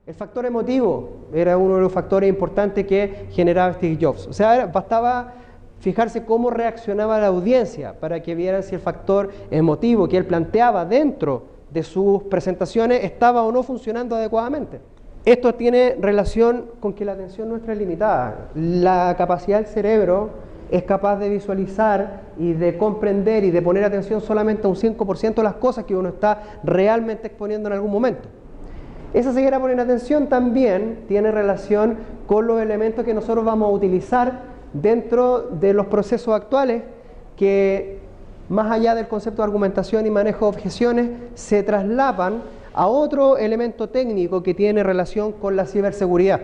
El factor emotivo era uno de los factores importantes que generaba Steve Jobs. O sea, bastaba fijarse cómo reaccionaba la audiencia para que vieran si el factor emotivo que él planteaba dentro de sus presentaciones estaba o no funcionando adecuadamente. Esto tiene relación con que la atención nuestra es limitada. La capacidad del cerebro es capaz de visualizar y de comprender y de poner atención solamente a un 5% de las cosas que uno está realmente exponiendo en algún momento. Esa ceguera por inatención también tiene relación con los elementos que nosotros vamos a utilizar dentro de los procesos actuales que, más allá del concepto de argumentación y manejo de objeciones, se traslapan a otro elemento técnico que tiene relación con la ciberseguridad,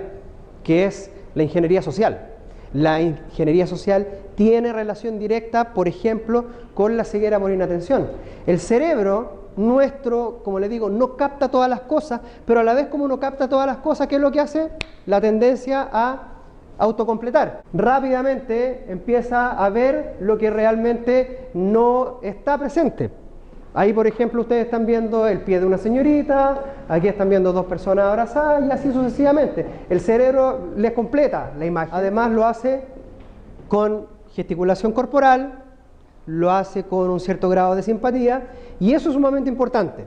que es la ingeniería social. La ingeniería social tiene relación directa, por ejemplo, con la ceguera por inatención. El cerebro nuestro, como les digo, no capta todas las cosas, pero a la vez como no capta todas las cosas, ¿qué es lo que hace? La tendencia a autocompletar. Rápidamente empieza a ver lo que realmente no está presente. Ahí, por ejemplo, ustedes están viendo el pie de una señorita, aquí están viendo dos personas abrazadas y así sucesivamente. El cerebro les completa la imagen. Además lo hace con gesticulación corporal, lo hace con un cierto grado de simpatía y eso es sumamente importante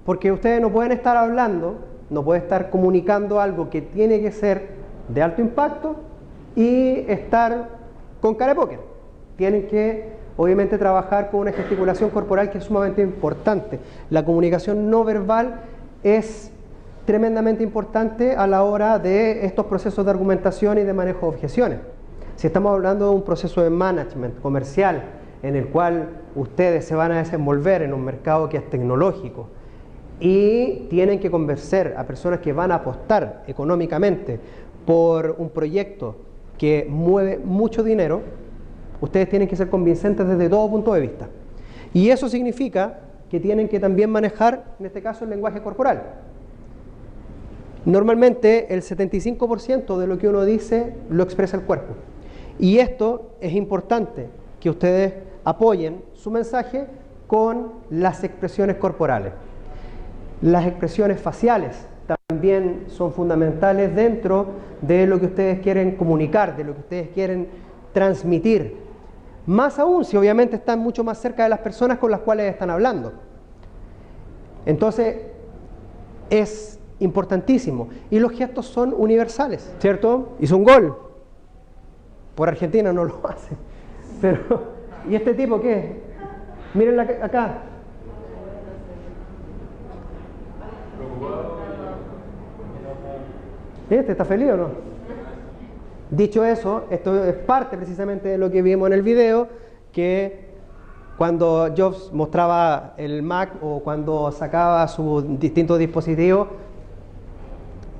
porque ustedes no pueden estar hablando, no pueden estar comunicando algo que tiene que ser de alto impacto y estar con cara de póker. Tienen que obviamente trabajar con una gesticulación corporal que es sumamente importante. La comunicación no verbal es tremendamente importante a la hora de estos procesos de argumentación y de manejo de objeciones. Si estamos hablando de un proceso de management comercial en el cual ustedes se van a desenvolver en un mercado que es tecnológico y tienen que convencer a personas que van a apostar económicamente por un proyecto que mueve mucho dinero, ustedes tienen que ser convincentes desde todo punto de vista. Y eso significa que tienen que también manejar, en este caso, el lenguaje corporal. Normalmente el 75% de lo que uno dice lo expresa el cuerpo. Y esto es importante, que ustedes apoyen su mensaje con las expresiones corporales. Las expresiones faciales también son fundamentales dentro de lo que ustedes quieren comunicar, de lo que ustedes quieren transmitir. Más aún si obviamente están mucho más cerca de las personas con las cuales están hablando. Entonces es importantísimo. Y los gestos son universales, ¿cierto? Hizo un gol. Por Argentina no lo hace. Pero, ¿y este tipo qué? Mírenla acá. ¿Este está feliz o no? Dicho eso, esto es parte precisamente de lo que vimos en el video, que cuando Jobs mostraba el Mac o cuando sacaba sus distintos dispositivos,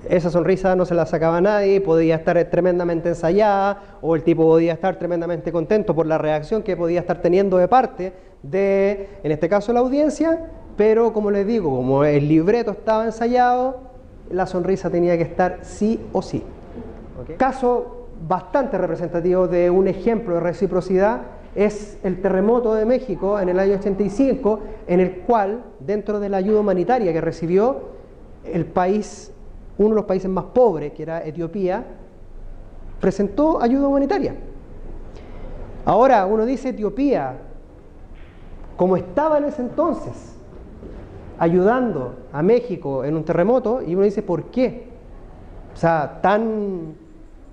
esa sonrisa no se la sacaba nadie, podía estar tremendamente ensayada o el tipo podía estar tremendamente contento por la reacción que podía estar teniendo de parte de, en este caso, la audiencia, pero como les digo, como el libreto estaba ensayado, la sonrisa tenía que estar sí o sí. ¿Okay? Caso bastante representativo de un ejemplo de reciprocidad es el terremoto de México en el año 85, en el cual, dentro de la ayuda humanitaria que recibió el país, uno de los países más pobres, que era Etiopía, presentó ayuda humanitaria. Ahora, uno dice Etiopía, como estaba en ese entonces, ayudando a México en un terremoto, y uno dice, ¿por qué? O sea, ¿tan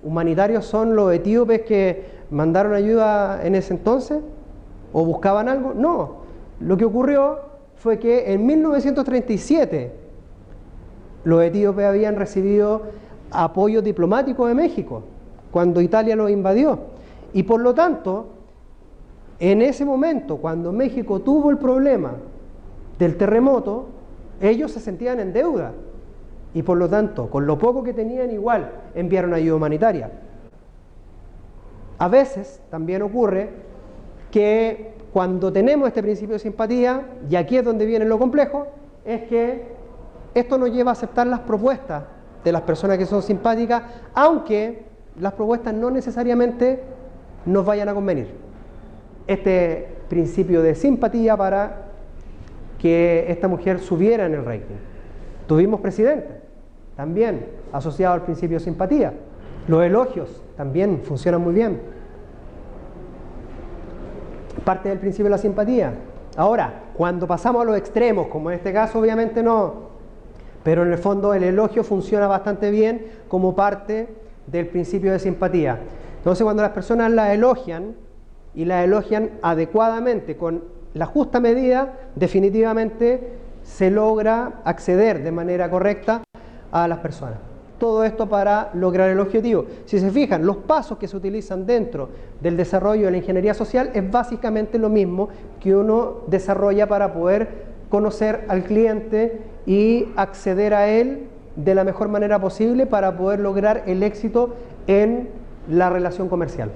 humanitarios son los etíopes que mandaron ayuda en ese entonces? ¿O buscaban algo? No. Lo que ocurrió fue que en 1937 los etíopes habían recibido apoyo diplomático de México cuando Italia los invadió. Y por lo tanto, en ese momento, cuando México tuvo el problema del terremoto, ellos se sentían en deuda. Y por lo tanto, con lo poco que tenían igual, enviaron ayuda humanitaria. A veces también ocurre que cuando tenemos este principio de simpatía, y aquí es donde viene lo complejo, es que esto nos lleva a aceptar las propuestas de las personas que son simpáticas, aunque las propuestas no necesariamente nos vayan a convenir. Este principio de simpatía para que esta mujer subiera en el ranking. Tuvimos presidente, también asociado al principio de simpatía. Los elogios también funcionan muy bien. Parte del principio de la simpatía. Ahora, cuando pasamos a los extremos, como en este caso obviamente no, pero en el fondo el elogio funciona bastante bien como parte del principio de simpatía. Entonces cuando las personas la elogian y la elogian adecuadamente, con la justa medida, definitivamente se logra acceder de manera correcta a las personas. Todo esto para lograr el objetivo. Si se fijan, los pasos que se utilizan dentro del desarrollo de la ingeniería social es básicamente lo mismo que uno desarrolla para poder conocer al cliente y acceder a él de la mejor manera posible para poder lograr el éxito en la relación comercial.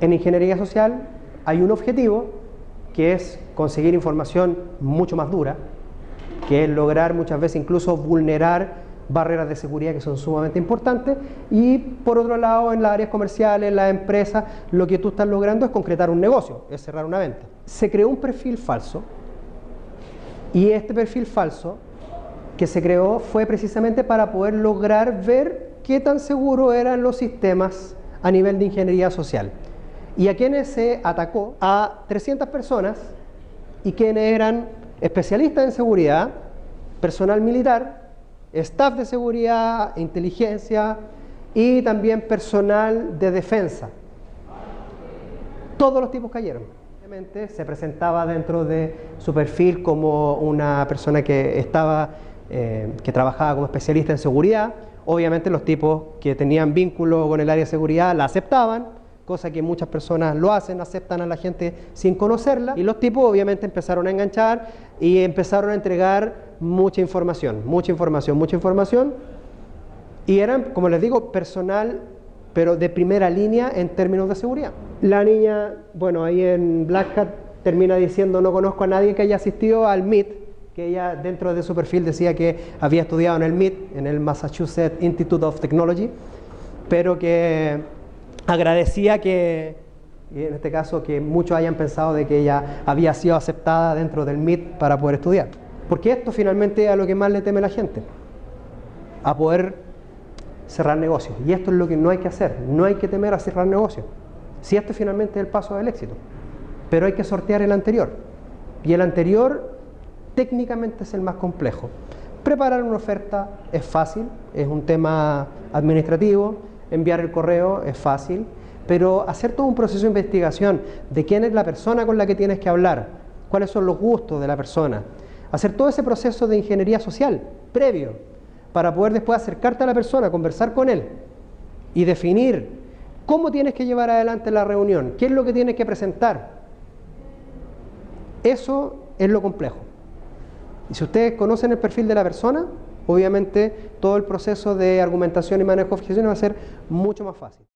En ingeniería social hay un objetivo que es conseguir información mucho más dura, que es lograr muchas veces incluso vulnerar barreras de seguridad que son sumamente importantes, y por otro lado en las áreas comerciales, en las empresas, lo que tú estás logrando es concretar un negocio, es cerrar una venta. Se creó un perfil falso, y este perfil falso que se creó fue precisamente para poder lograr ver qué tan seguros eran los sistemas a nivel de ingeniería social. Y a quienes se atacó, a 300 personas, y quienes eran especialistas en seguridad, personal militar, staff de seguridad, inteligencia y también personal de defensa. Todos los tipos cayeron. Obviamente se presentaba dentro de su perfil como una persona que trabajaba como especialista en seguridad. Obviamente los tipos que tenían vínculo con el área de seguridad la aceptaban, cosa que muchas personas lo hacen, aceptan a la gente sin conocerla, y los tipos obviamente empezaron a enganchar y empezaron a entregar mucha información, y eran, como les digo, personal, pero de primera línea en términos de seguridad. La niña, bueno, ahí en Black Hat termina diciendo: no conozco a nadie que haya asistido al MIT, que ella dentro de su perfil decía que había estudiado en el MIT, en el Massachusetts Institute of Technology, pero que agradecía que, en este caso, que muchos hayan pensado de que ella había sido aceptada dentro del MIT para poder estudiar. Porque esto finalmente es a lo que más le teme la gente, a poder cerrar negocios. Y esto es lo que no hay que hacer, no hay que temer a cerrar negocios. Si este finalmente es el paso del éxito, pero hay que sortear el anterior. Y el anterior técnicamente es el más complejo. Preparar una oferta es fácil, es un tema administrativo. Enviar el correo es fácil, pero hacer todo un proceso de investigación de quién es la persona con la que tienes que hablar, cuáles son los gustos de la persona, hacer todo ese proceso de ingeniería social previo para poder después acercarte a la persona, conversar con él y definir cómo tienes que llevar adelante la reunión, qué es lo que tienes que presentar. Eso es lo complejo. Y si ustedes conocen el perfil de la persona, obviamente todo el proceso de argumentación y manejo de objeciones va a ser mucho más fácil.